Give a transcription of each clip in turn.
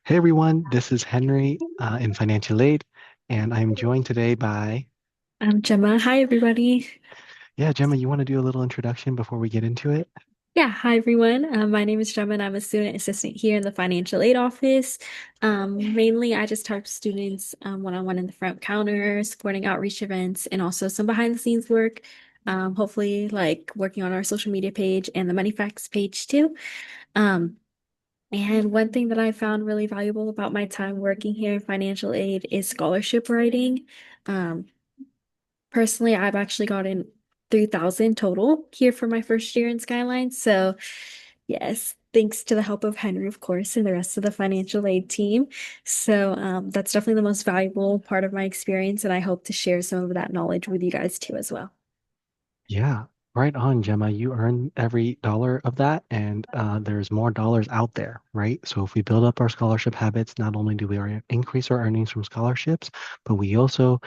Hey everyone, this is Henry in Financial Aid, and I'm joined today by, I'm Gemma. Hi, everybody. yeah, Gemma, you want to do a little introduction before we get into it? Yeah, hi, everyone. My name is Gemma, and I'm a student assistant here in the financial aid office. Mainly, I just help students one-on-one in the front counter, supporting outreach events, and also some behind-the-scenes work. Hopefully, like working on our social media page and the Money Facts page too. Um, and one thing that I found really valuable about my time working here in financial aid is scholarship writing. Um, Personally, I've actually gotten 3,000 total here for my first year in Skyline. So, yes, thanks to the help of Henry, of course, and the rest of the financial aid team. So, that's definitely the most valuable part of my experience. And I hope to share some of that knowledge with you guys too, as well. Yeah, right on, Gemma. You earn every dollar of that, and there's more dollars out there, right? So if we build up our scholarship habits, not only do we increase our earnings from scholarships, but we also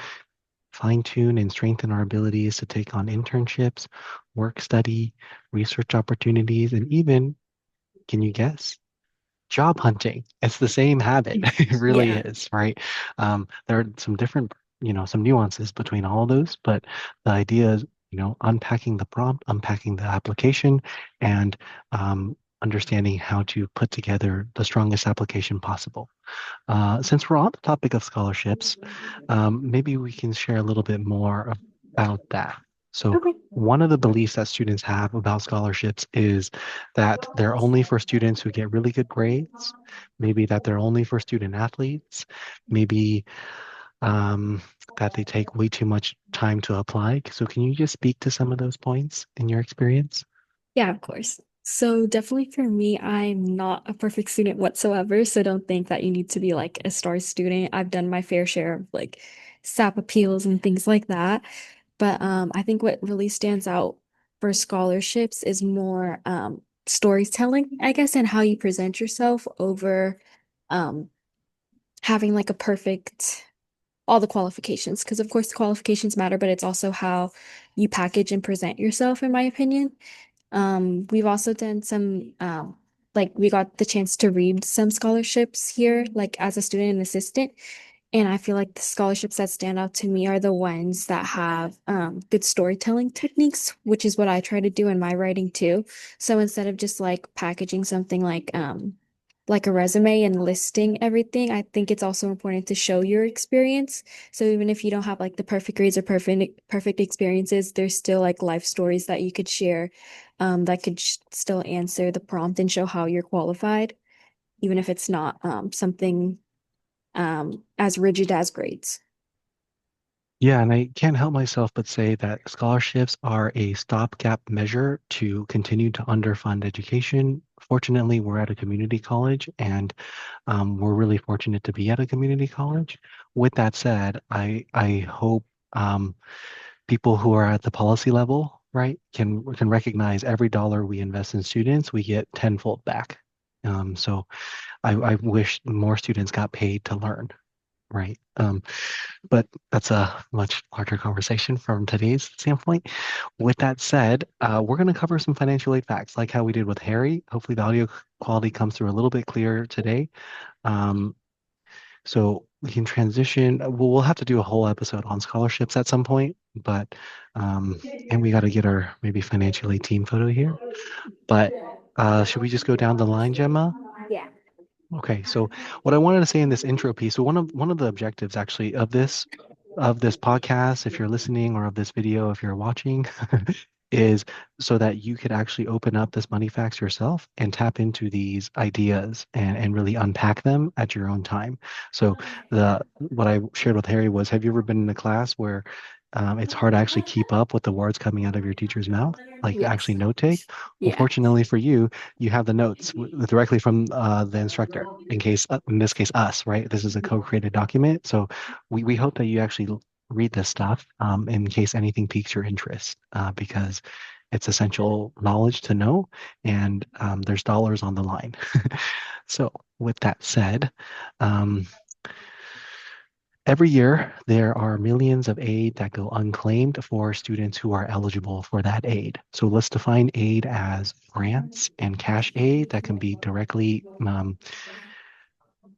fine-tune and strengthen our abilities to take on internships, work study, research opportunities, and even, can you guess? Job hunting. It's the same habit. It really Yeah. is, right? There are some different, some nuances between all of those, but the idea is, unpacking the prompt, unpacking the application, and understanding how to put together the strongest application possible. Since we're on the topic of scholarships, maybe we can share a little bit more about that. So, Okay. one of the beliefs that students have about scholarships is that they're only for students who get really good grades, maybe that they're only for student athletes, maybe um, that they take way too much time to apply. So, can you just speak to some of those points in your experience? Yeah, of course. So definitely for me, I'm not a perfect student whatsoever. So don't think that you need to be like a star student. I've done my fair share of like SAP appeals and things like that. But I think what really stands out for scholarships is more storytelling, I guess, and how you present yourself over um having like a perfect all the qualifications. Because of course the qualifications matter, but it's also how you package and present yourself, in my opinion. We've also done some like we got the chance to read some scholarships here, like as a student and assistant. And I feel like the scholarships that stand out to me are the ones that have good storytelling techniques, which is what I try to do in my writing too. So instead of just like packaging something like a resume and listing everything, I think it's also important to show your experience. So even if you don't have like the perfect grades or perfect experiences, there's still like life stories that you could share that could still answer the prompt and show how you're qualified, even if it's not something as rigid as grades. Yeah, and I can't help myself but say that scholarships are a stopgap measure to continue to underfund education. Fortunately, we're at a community college, and we're really fortunate to be at a community college. With that said, I hope people who are at the policy level, right, can recognize every dollar we invest in students, we get tenfold back. So I wish more students got paid to learn, right? But that's a much larger conversation from today's standpoint. With that said, we're going to cover some financial aid facts, like how we did with Harry. Hopefully, the audio quality comes through a little bit clearer today. Um, so we can transition. We'll have to do a whole episode on scholarships at some point, but and we got to get our maybe financial aid team photo here. But should we just go down the line, Gemma? Yeah. Okay, so what I wanted to say in this intro piece, so one of the objectives actually of this podcast, if you're listening, or of this video, if you're watching, is so that you could actually open up this money facts yourself and tap into these ideas and really unpack them at your own time. So the what I shared with Harry was, have you ever been in a class where it's hard to actually keep up with the words coming out of your teacher's mouth, like actually Yes. note take? Well, Yeah. fortunately for you, you have the notes directly from the instructor. In this case, us, right? This is a co-created document, so we hope that you actually read this stuff in case anything piques your interest, because it's essential knowledge to know, and there's dollars on the line. So, with that said, um, every year there are millions of aid that go unclaimed for students who are eligible for that aid. So, let's define aid as grants and cash aid that can be directly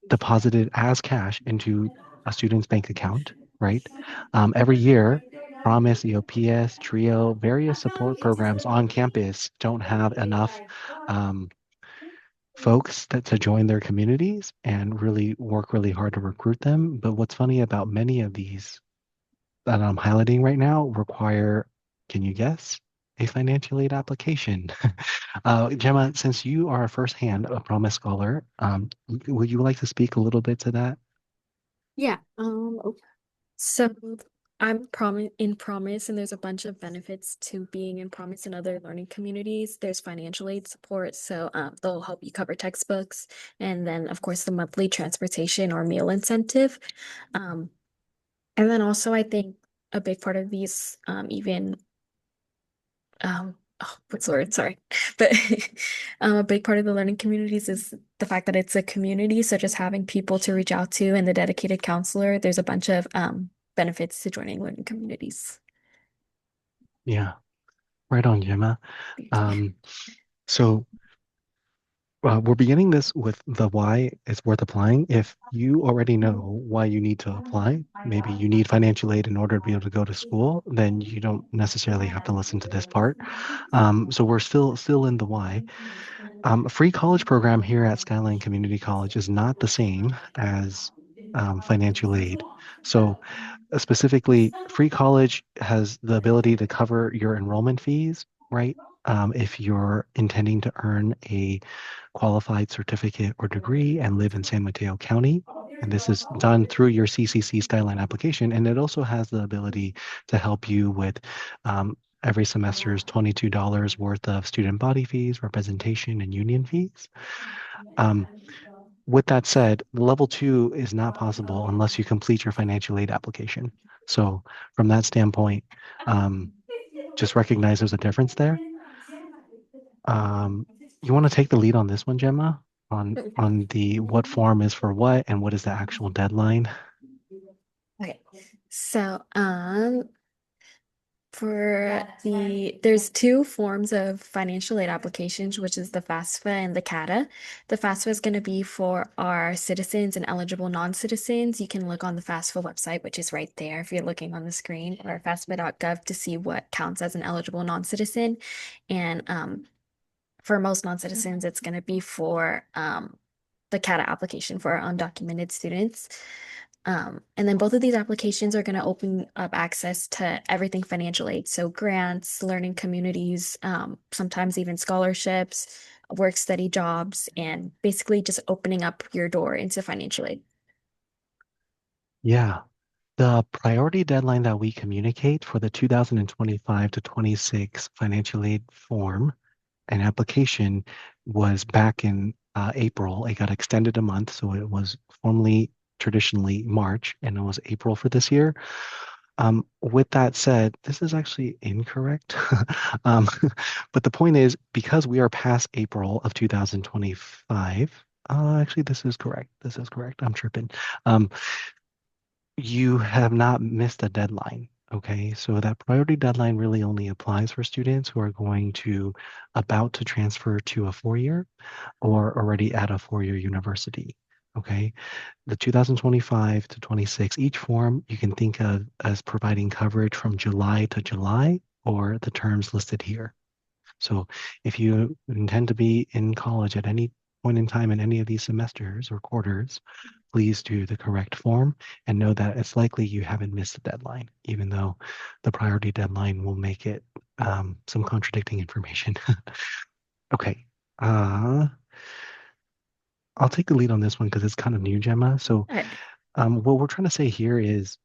deposited as cash into a student's bank account, right? Every year, Promise, EOPS, TRIO, various support programs on campus don't have enough um, folks to join their communities and really work really hard to recruit them. But what's funny about many of these that I'm highlighting right now require, can you guess, a financial aid application. Gemma, since you are firsthand a Promise Scholar, would you like to speak a little bit to that? Yeah. So I'm in Promise, and there's a bunch of benefits to being in Promise and other learning communities. There's financial aid support, so they'll help you cover textbooks, and then of course the monthly transportation or meal incentive. Um, and then also I think a big part of these even oh, what's the word? Sorry. But a big part of the learning communities is the fact that it's a community. So just having people to reach out to and the dedicated counselor, there's a bunch of benefits to joining learning communities. Yeah, right on, Gemma. Thank you. Um, so we're beginning this with the why it's worth applying. If you already know why you need to apply, maybe you need financial aid in order to be able to go to school, then you don't necessarily have to listen to this part. So we're still in the why. A free college program here at Skyline Community College is not the same as financial aid. So specifically, free college has the ability to cover your enrollment fees, right? If you're intending to earn a qualified certificate or degree and live in San Mateo County. And this is done through your CCC Skyline application. And it also has the ability to help you with every semester's $22 worth of student body fees, representation, and union fees. Um, with that said, level two is not possible unless you complete your financial aid application. So, from that standpoint, um, just recognize there's a difference there. You want to take the lead on this one, Gemma, on the what form is for what and what is the actual deadline? Okay. So, there's two forms of financial aid applications, which is the FAFSA and the CATA. The FAFSA is going to be for our citizens and eligible non-citizens. You can look on the FAFSA website, which is right there if you're looking on the screen, or FAFSA.gov to see what counts as an eligible non-citizen. And for most non-citizens, it's going to be for the CATA application for our undocumented students. And then both of these applications are going to open up access to everything financial aid. So grants, learning communities, sometimes even scholarships, work study jobs, and basically just opening up your door into financial aid. Yeah, the priority deadline that we communicate for the 2025 to 26 financial aid form and application was back in April. It got extended a month, so it was formerly traditionally March, and it was April for this year. With that said, this is actually incorrect. um, but the point is, because we are past April of 2025, actually, this is correct. This is correct. I'm tripping. Um, you have not missed a deadline. Okay, so that priority deadline really only applies for students who are going to about to transfer to a four-year or already at a four-year university. Okay, the 2025 to 26, each form you can think of as providing coverage from July to July or the terms listed here. So if you intend to be in college at any point in time in any of these semesters or quarters, please do the correct form and know that it's likely you haven't missed the deadline, even though the priority deadline will make it some contradicting information. Okay. Uh, I'll take the lead on this one because it's kind of new, Gemma. So All right. what we're trying to say here is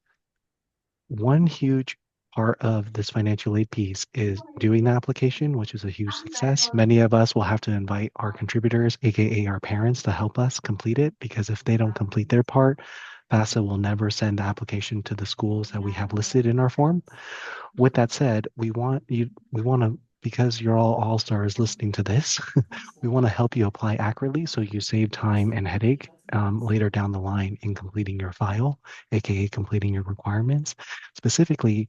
one huge part of this financial aid piece is doing the application, which is a huge success. Many of us will have to invite our contributors, aka our parents, to help us complete it because if they don't complete their part, FAFSA will never send the application to the schools that we have listed in our form. With that said, we want to because you're all stars listening to this, we want to help you apply accurately so you save time and headache later down the line in completing your file, aka completing your requirements. Specifically,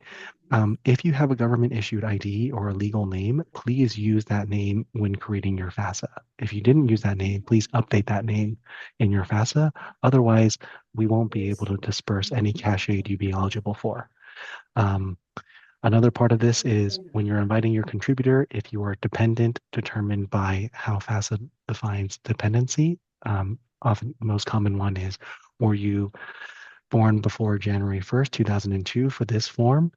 if you have a government issued ID or a legal name, please use that name when creating your FAFSA. If you didn't use that name, please update that name in your FAFSA. Otherwise, we won't be able to disperse any cash aid you'd be eligible for. Um, Another part of this is when you're inviting your contributor, if you are dependent, determined by how FAFSA defines dependency. Often, most common one is, were you born before January 1st, 2002 for this form?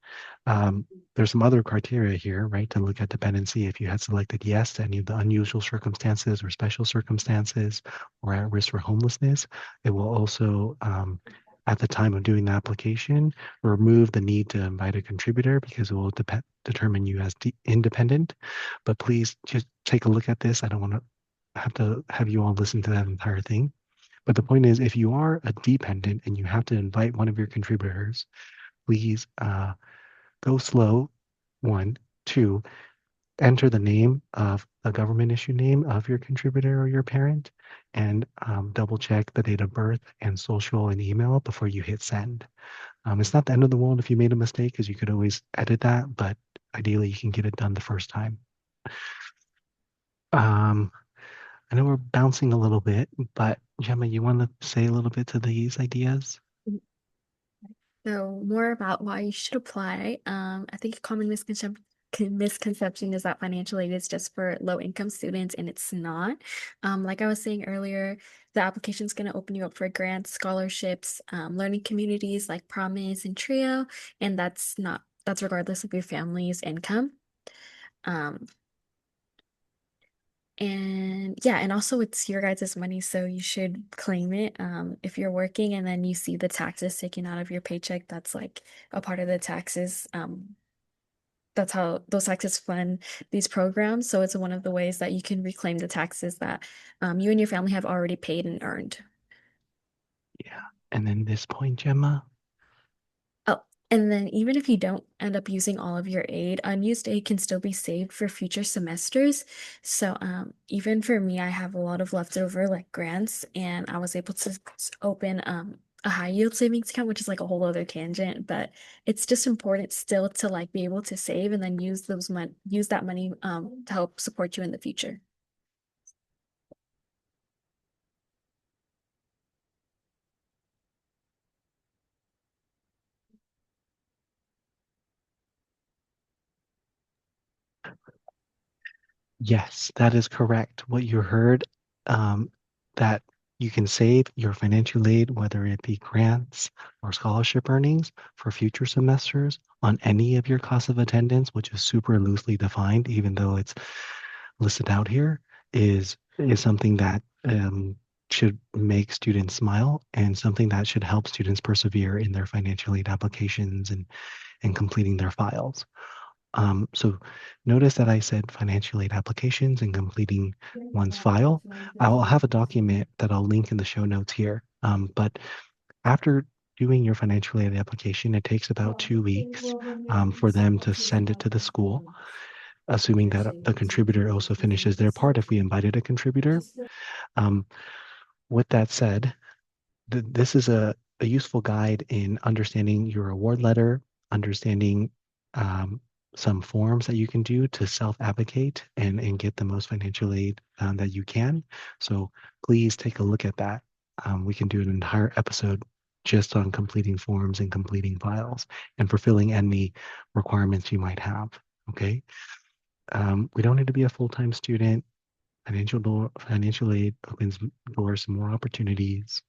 Um, there's some other criteria here, right, to look at dependency. If you had selected yes to any of the unusual circumstances or special circumstances or at risk for homelessness, it will also, at the time of doing the application, remove the need to invite a contributor because it will determine you as independent. But please just take a look at this. I don't want to have you all listen to that entire thing. But the point is, if you are a dependent and you have to invite one of your contributors, please go slow. One, two, enter the name of a government issue name of your contributor or your parent, and double check the date of birth and social and email before you hit send. It's not the end of the world if you made a mistake, because you could always edit that, but ideally you can get it done the first time. Um, I know we're bouncing a little bit, but Gemma, you want to say a little bit to these ideas? So more about why you should apply. I think a common misconception is that financial aid is just for low income students, and it's not. Like I was saying earlier, the application is going to open you up for grants, scholarships, learning communities like Promise and Trio, and that's regardless of your family's income. Um, and yeah, and also it's your guys' money, so you should claim it. If you're working and then you see the taxes taken out of your paycheck, that's like a part of the taxes. That's how those taxes fund these programs. So it's one of the ways that you can reclaim the taxes that you and your family have already paid and earned. Yeah. And then this point, Gemma. Oh, and then even if you don't end up using all of your aid, unused aid can still be saved for future semesters. So even for me, I have a lot of leftover like grants, and I was able to open a high yield savings account, which is like a whole other tangent, but it's just important still to like be able to save and then use that money to help support you in the future. Yes, that is correct. What you heard, that you can save your financial aid, whether it be grants or scholarship earnings for future semesters on any of your cost of attendance, which is super loosely defined, even though it's listed out here, is something that should make students smile and something that should help students persevere in their financial aid applications and completing their files. So notice that I said financial aid applications and completing one's file. I will have a document that I'll link in the show notes here. But after doing your financial aid application, it takes about 2 weeks for them to send it to the school, assuming that the contributor also finishes their part if we invited a contributor. Um, with that said, this is a useful guide in understanding your award letter, understanding um, some forms that you can do to self-advocate and get the most financial aid that you can. So please take a look at that. We can do an entire episode just on completing forms and completing files and fulfilling any requirements you might have. Okay. We don't need to be a full-time student. Financial aid opens doors to more opportunities,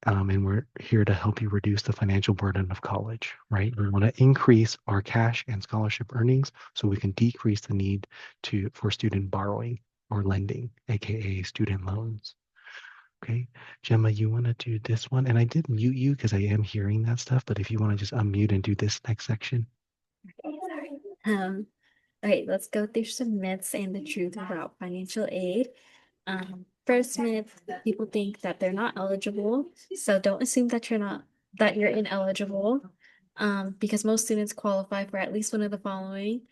and we're here to help you reduce the financial burden of college, right? We want to increase our cash and scholarship earnings so we can decrease the need for student borrowing or lending, aka student loans. Okay, Gemma, you want to do this one? And I did mute you because I am hearing that stuff, but if you want to just unmute and do this next section. Um, okay, let's go through some myths and the truth about financial aid. First myth, people think that they're not eligible. So don't assume that you're ineligible. Because most students qualify for at least one of the following.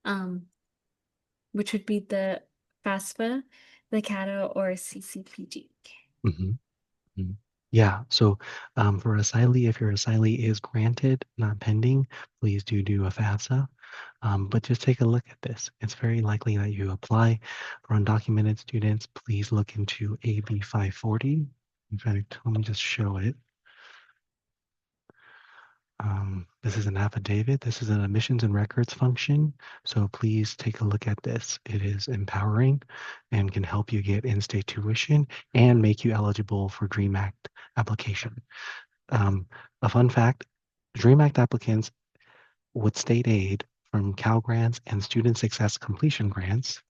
um, which would be the FAFSA, the CADA, or CCPG. Mhm, mhm. Yeah. So for asylee, if your asylee is granted, not pending, please do a FAFSA. But just take a look at this. It's very likely that you apply for undocumented students. Please look into AB 540. In fact, let me just show it. This is an affidavit. This is an admissions and records function. So please take a look at this. It is empowering and can help you get in-state tuition and make you eligible for DREAM Act application. Um, a fun fact, DREAM Act applicants with state aid from Cal Grants and Student Success Completion Grants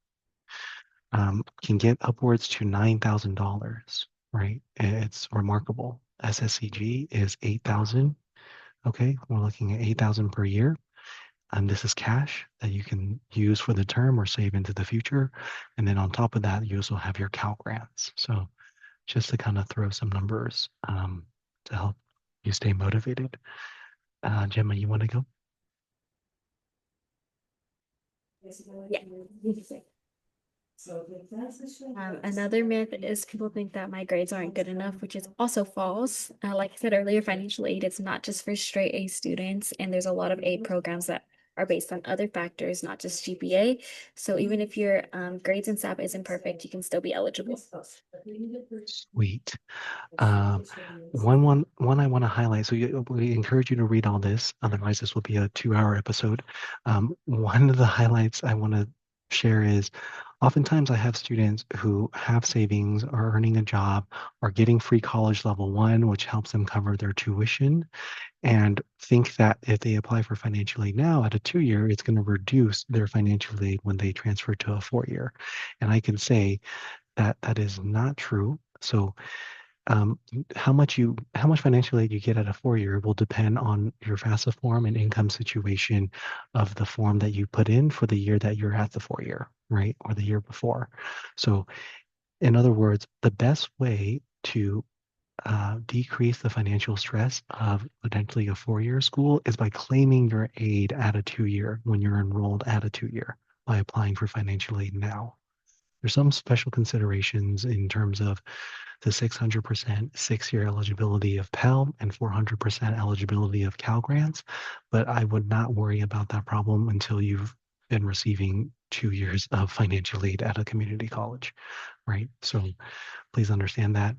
can get upwards to $9,000, right? It's remarkable. SSCG is 8,000. Okay, we're looking at 8,000 per year. And this is cash that you can use for the term or save into the future. And then on top of that, you also have your Cal grants. So just to kind of throw some numbers to help you stay motivated. Gemma, you want to go? Yeah. Another myth is people think that my grades aren't good enough, which is also false. Like I said earlier, financial aid, it's not just for straight A students, and there's a lot of aid programs that are based on other factors, not just GPA. So even if your grades in SAP isn't perfect, you can still be eligible. Sweet. One I want to highlight. So we encourage you to read all this. Otherwise, this will be a 2-hour episode. One of the highlights I want to share is oftentimes I have students who have savings, are earning a job, are getting free college level one, which helps them cover their tuition, and think that if they apply for financial aid now at a 2-year, it's going to reduce their financial aid when they transfer to a 4-year. And I can say that that is not true. So um, how much financial aid you get at a 4-year will depend on your FAFSA form and income situation of the form that you put in for the year that you're at the 4-year, right? Or the year before. So in other words, the best way to decrease the financial stress of potentially a 4-year school is by claiming your aid at a 2-year when you're enrolled at a 2-year by applying for financial aid now. There's some special considerations in terms of the 600% 6-year eligibility of Pell and 400% eligibility of Cal grants, but I would not worry about that problem until you've been receiving 2 years of financial aid at a community college, right? So please understand that.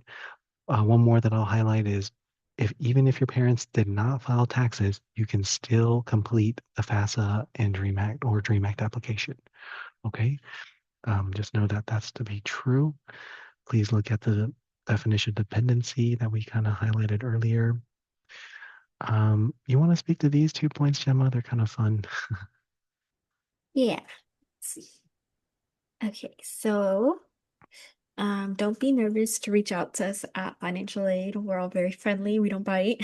One more that I'll highlight is if even if your parents did not file taxes, you can still complete the FAFSA and DREAM Act or DREAM Act application. Okay, just know that that's to be true. Please look at the definition of dependency that we kind of highlighted earlier. You want to speak to these 2 points, Gemma? They're kind of fun. Yeah. Let's see. Okay, so don't be nervous to reach out to us at financial aid. We're all very friendly. We don't bite.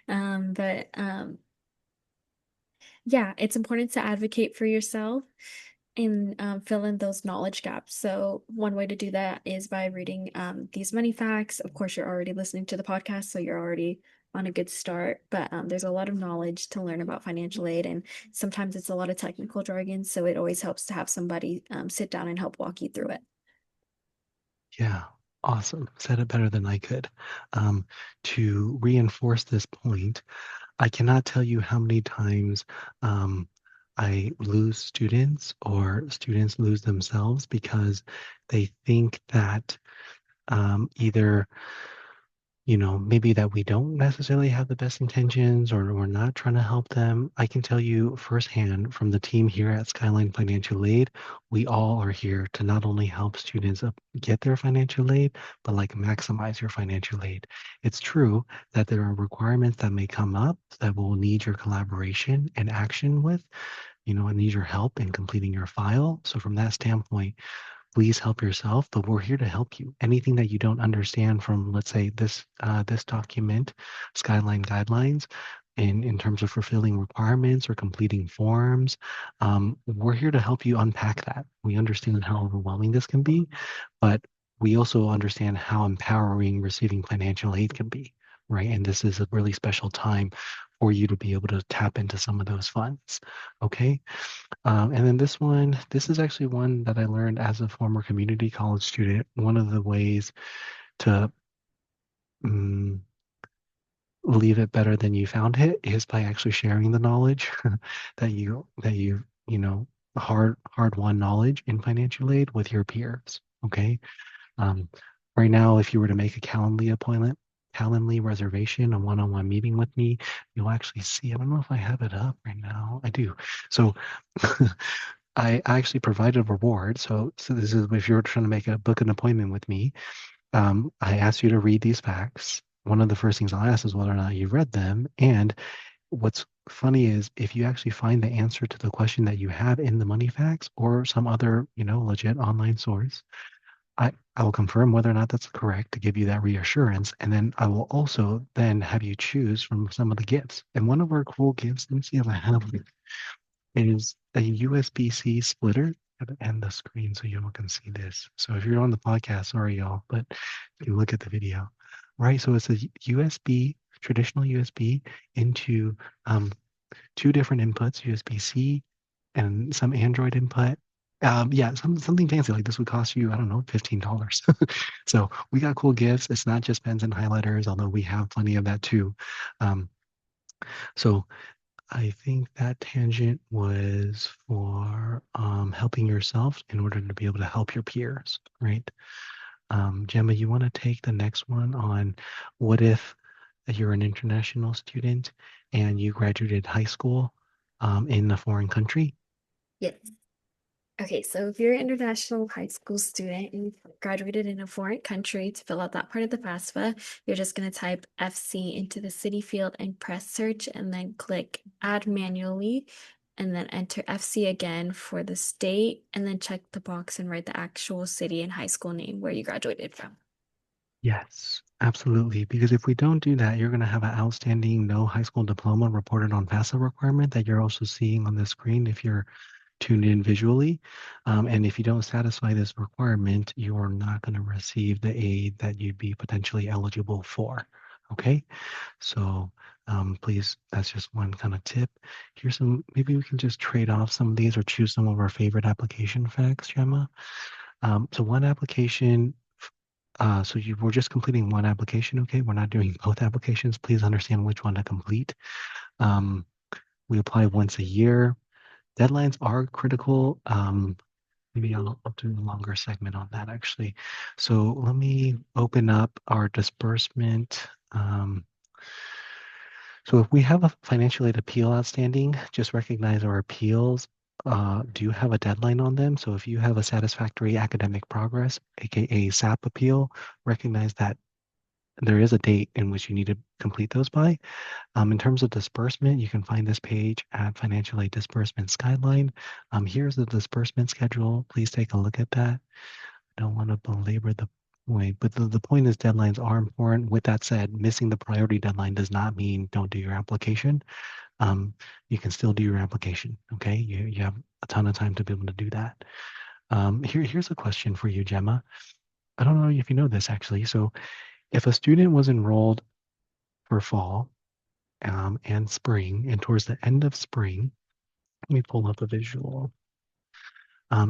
But yeah, it's important to advocate for yourself and fill in those knowledge gaps. So one way to do that is by reading these money facts. Of course, you're already listening to the podcast, so you're already on a good start. But there's a lot of knowledge to learn about financial aid, and sometimes it's a lot of technical jargon. So it always helps to have somebody sit down and help walk you through it. Yeah, awesome. Said it better than I could. To reinforce this point, I cannot tell you how many times um, I lose students or students lose themselves because they think that either maybe that we don't necessarily have the best intentions or we're not trying to help them. I can tell you firsthand from the team here at Skyline Financial Aid, we all are here to not only help students get their financial aid, but like maximize your financial aid. It's true that there are requirements that may come up that will need your collaboration and action with, and need your help in completing your file. So from that standpoint, please help yourself, but we're here to help you. Anything that you don't understand from, let's say, this document, Skyline Guidelines, in terms of fulfilling requirements or completing forms, we're here to help you unpack that. We understand how overwhelming this can be, but we also understand how empowering receiving financial aid can be, right? And this is a really special time for you to be able to tap into some of those funds. Okay. And then this one, this is actually one that I learned as a former community college student. One of the ways to mm, leave it better than you found it is by actually sharing the knowledge that you hard won knowledge in financial aid with your peers. Okay. Um, right now, if you were to make a Calendly reservation, a one-on-one meeting with me, you'll actually see. I don't know if I have it up right now. I do. So I actually provided a reward. So this is if you're trying to book an appointment with me, I ask you to read these facts. One of the first things I'll ask is whether or not you've read them. And what's funny is if you actually find the answer to the question that you have in the money facts or some other, legit online source, I will confirm whether or not that's correct to give you that reassurance. And then I will also then have you choose from some of the gifts. And one of our cool gifts, let me see if I have it, is a USB-C splitter. Gotta end the screen so you all can see this. So if you're on the podcast, sorry y'all, but you can look at the video. Right, so it's a USB, traditional USB into two different inputs, USB-C and some Android input. Yeah, something fancy like this would cost you, I don't know, $15. So we got cool gifts. It's not just pens and highlighters, although we have plenty of that too. Um, so I think that tangent was for helping yourself in order to be able to help your peers, right? Gemma, you want to take the next one on what if you're an international student and you graduated high school in a foreign country? Yes. Okay, so if you're an international high school student and you graduated in a foreign country, to fill out that part of the FAFSA, you're just going to type FC into the city field and press search and then click add manually and then enter FC again for the state and then check the box and write the actual city and high school name where you graduated from. Yes, absolutely. Because if we don't do that, you're going to have an outstanding no high school diploma reported on FAFSA requirement that you're also seeing on the screen if you're tuned in visually. And if you don't satisfy this requirement, you are not going to receive the aid that you'd be potentially eligible for. Okay, so please, that's just one kind of tip. Here's some, maybe we can just trade off some of these or choose some of our favorite application facts, Gemma. So one application, so you were just completing one application, okay? We're not doing both applications. Please understand which one to complete. Um, we apply once a year. Deadlines are critical. Maybe I'll do a longer segment on that actually. So let me open up our disbursement. So if we have a financial aid appeal outstanding, just recognize our appeals do have a deadline on them. So if you have a satisfactory academic progress, aka SAP appeal, recognize that there is a date in which you need to complete those by. In terms of disbursement, you can find this page at Financial Aid Disbursements Guideline. Here's the disbursement schedule. Please take a look at that. I don't want to belabor the point, but the point is deadlines are important. With that said, missing the priority deadline does not mean don't do your application. You can still do your application, okay? You have a ton of time to be able to do that. Here's a question for you, Gemma. I don't know if you know this actually. So if a student was enrolled for fall and spring, and towards the end of spring, let me pull up a visual.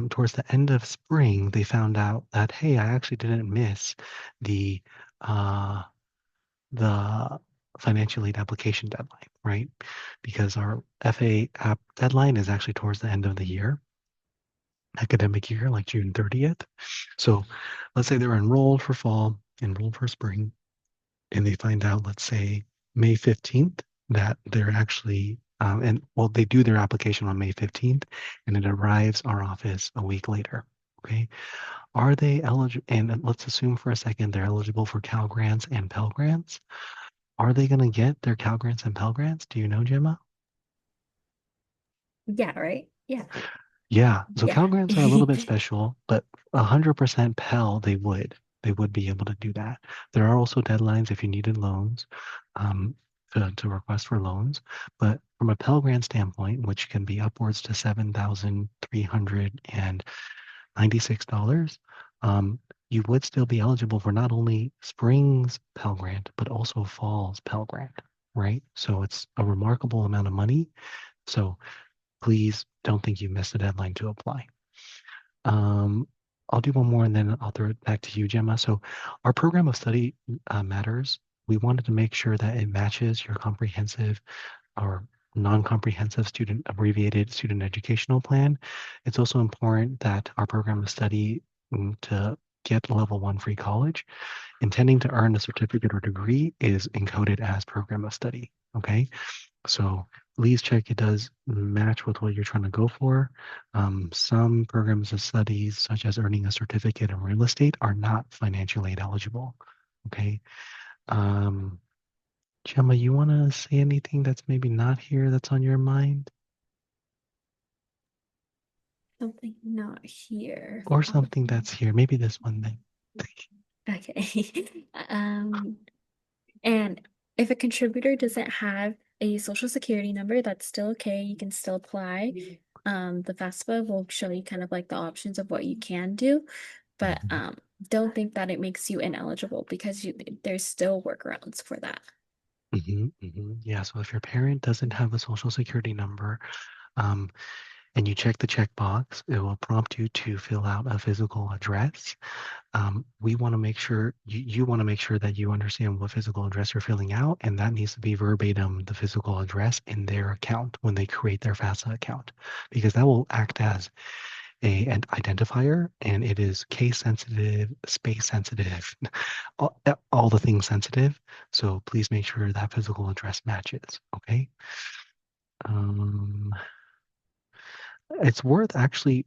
Towards the end of spring, they found out that, hey, I actually didn't miss the uh, the financial aid application deadline, right? Because our FA app deadline is actually towards the end of the year, academic year, like June 30th. So let's say they're enrolled for fall, enrolled for spring, and they find out, let's say, May 15th, that they're actually, and well, they do their application on May 15th, and it arrives our office a week later. Okay. Are they eligible? And let's assume for a second they're eligible for Cal Grants and Pell Grants. Are they going to get their Cal Grants and Pell Grants? Do you know, Gemma? Yeah, right? Yeah. Yeah. So Yeah. Cal Grants are a little bit special, but 100% Pell, they would. They would be able to do that. There are also deadlines if you needed loans um, to request for loans. But from a Pell Grant standpoint, which can be upwards to $7,396, you would still be eligible for not only spring's Pell Grant, but also fall's Pell Grant, right? So it's a remarkable amount of money. So please don't think you missed the deadline to apply. Um, I'll do one more and then I'll throw it back to you, Gemma. So our program of study matters. We wanted to make sure that it matches your comprehensive or non-comprehensive student abbreviated student educational plan. It's also important that our program of study to get level 1 free college, intending to earn a certificate or degree is encoded as program of study. Okay. So please check it does match with what you're trying to go for. Some programs of studies, such as earning a certificate in real estate, are not financial aid eligible. Okay. Um, Gemma, you want to say anything that's maybe not here that's on your mind? Something not here. Or something that's here? Maybe this one then. Okay. Um, and if a contributor doesn't have a social security number, that's still okay. You can still apply. The FAFSA will show you kind of like the options of what you can do, but Mhm, don't think that it makes you ineligible because there's still workarounds for that. Yeah, so if your parent doesn't have a social security number, um, and you check the checkbox, it will prompt you to fill out a physical address. We want to make sure you want to make sure that you understand what physical address you're filling out, and that needs to be verbatim the physical address in their account when they create their FAFSA account, because that will act as an identifier, and it is case sensitive, space sensitive, all the things sensitive. So please make sure that physical address matches. Okay. Um, it's worth actually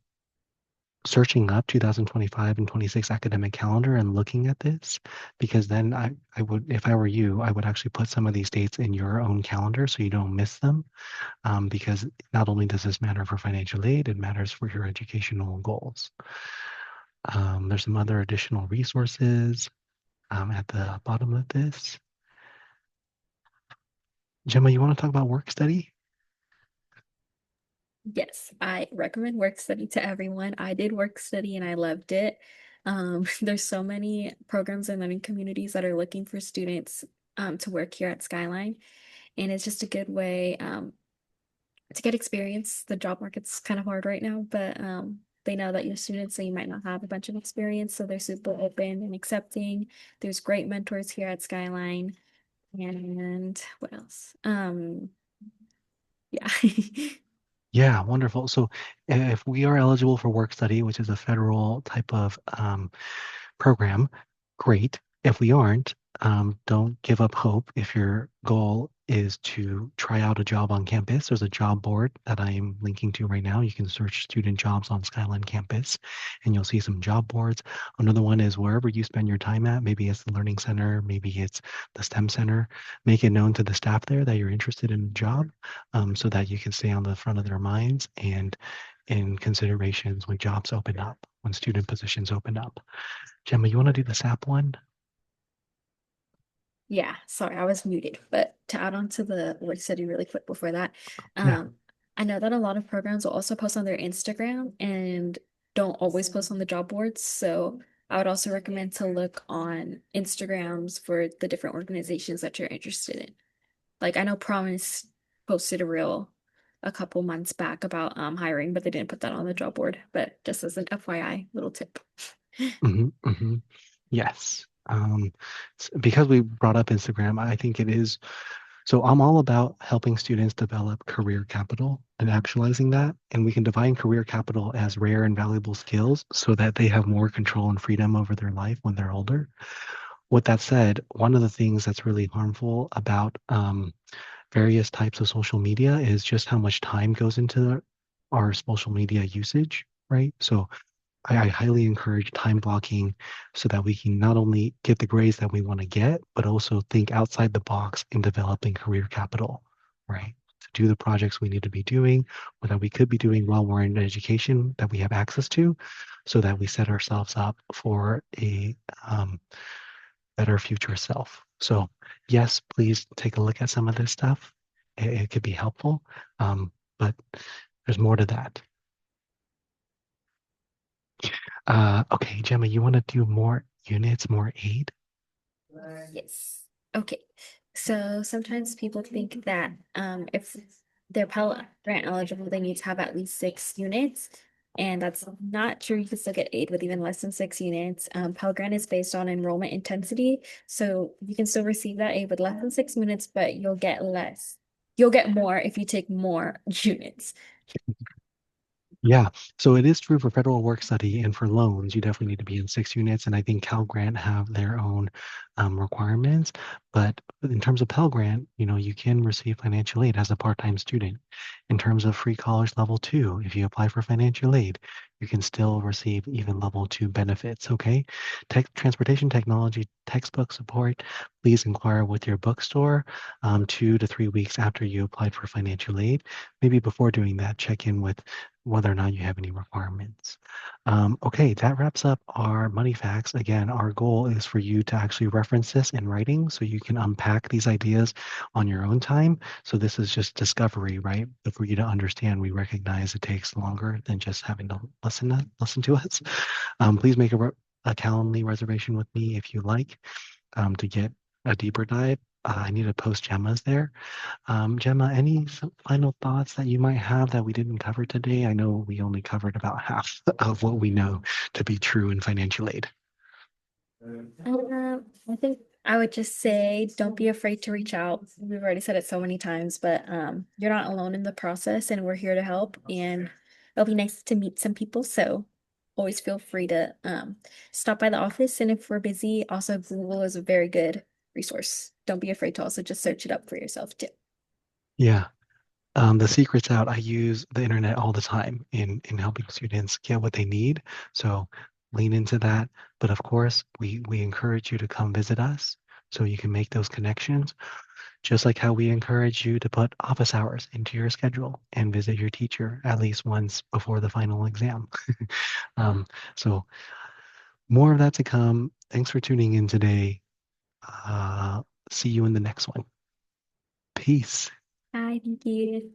searching up 2025 and 26 academic calendar and looking at this, because then I would, if I were you, I would actually put some of these dates in your own calendar so you don't miss them. Because not only does this matter for financial aid, it matters for your educational goals. There's some other additional resources at the bottom of this. Gemma, you want to talk about work study? Yes, I recommend work study to everyone. I did work study and I loved it. There's so many programs and learning communities that are looking for students to work here at Skyline, and it's just a good way to get experience. The job market's kind of hard right now, but they know that you're students, so you might not have a bunch of experience, so they're super open and accepting. There's great mentors here at Skyline, and what else? Yeah. Yeah, wonderful. So if we are eligible for work study, which is a federal type of program, great. If we aren't, don't give up hope. If your goal is to try out a job on campus, there's a job board that I'm linking to right now. You can search student jobs on Skyline campus and you'll see some job boards. Another one is wherever you spend your time at, maybe it's the Learning Center, maybe it's the STEM Center, make it known to the staff there that you're interested in a job, so that you can stay on the front of their minds and in considerations when jobs open up, when student positions open up. Gemma, you want to do the SAP one? Yeah, sorry, I was muted. But to add on to the work study really quick before that, Yeah. um, I know that a lot of programs will also post on their Instagram and don't always post on the job boards. So I would also recommend to look on Instagrams for the different organizations that you're interested in. Like I know Promise posted a reel a couple months back about hiring, but they didn't put that on the job board. But just as an FYI, little tip. Yes. Because we brought up Instagram, I think it is. So I'm all about helping students develop career capital and actualizing that. And we can define career capital as rare and valuable skills so that they have more control and freedom over their life when they're older. With that said, one of the things that's really harmful about various types of social media is just how much time goes into our social media usage, right? So I highly encourage time blocking so that we can not only get the grades that we want to get, but also think outside the box in developing career capital, right? To do the projects we need to be doing or that we could be doing while we're in education that we have access to, so that we set ourselves up for a better future self. So yes, please take a look at some of this stuff. It could be helpful, but there's more to that. Okay, Gemma, you want to do more units, more aid? Yes. Okay. So sometimes people think that if they're Pell Grant eligible, they need to have at least 6 units. And that's not true. You can still get aid with even less than 6 units. Pell Grant is based on enrollment intensity. So you can still receive that aid with less than 6 units, but you'll get less. You'll get more if you take more units. Yeah, so it is true for federal work study and for loans, you definitely need to be in 6 units. And I think Cal Grant have their own requirements. But in terms of Pell Grant, you can receive financial aid as a part-time student. In terms of free college level two, if you apply for financial aid, you can still receive even level two benefits. Okay. Transportation technology textbook support, please inquire with your bookstore 2 to 3 weeks after you applied for financial aid. Maybe before doing that, check in with whether or not you have any requirements. Okay, that wraps up our money facts. Again, our goal is for you to actually reference this in writing so you can unpack these ideas on your own time. So this is just discovery, right? But for you to understand, we recognize it takes longer than just having to listen to us. Please make a Calendly reservation with me if you like to get a deeper dive. I need to post Gemma's there. Gemma, any final thoughts that you might have that we didn't cover today? I know we only covered about half of what we know to be true in financial aid. I think I would just say don't be afraid to reach out. We've already said it so many times, but you're not alone in the process and we're here to help and it'll be nice to meet some people. So always feel free to stop by the office and if we're busy, also Google is a very good resource. Don't be afraid to also just search it up for yourself too. Yeah, the secret's out. I use the internet all the time in helping students get what they need. So lean into that. But of course, we encourage you to come visit us so you can make those connections. Just like how we encourage you to put office hours into your schedule and visit your teacher at least once before the final exam. um, so more of that to come. Thanks for tuning in today. Uh, See you in the next one. Peace. Hi, thank you.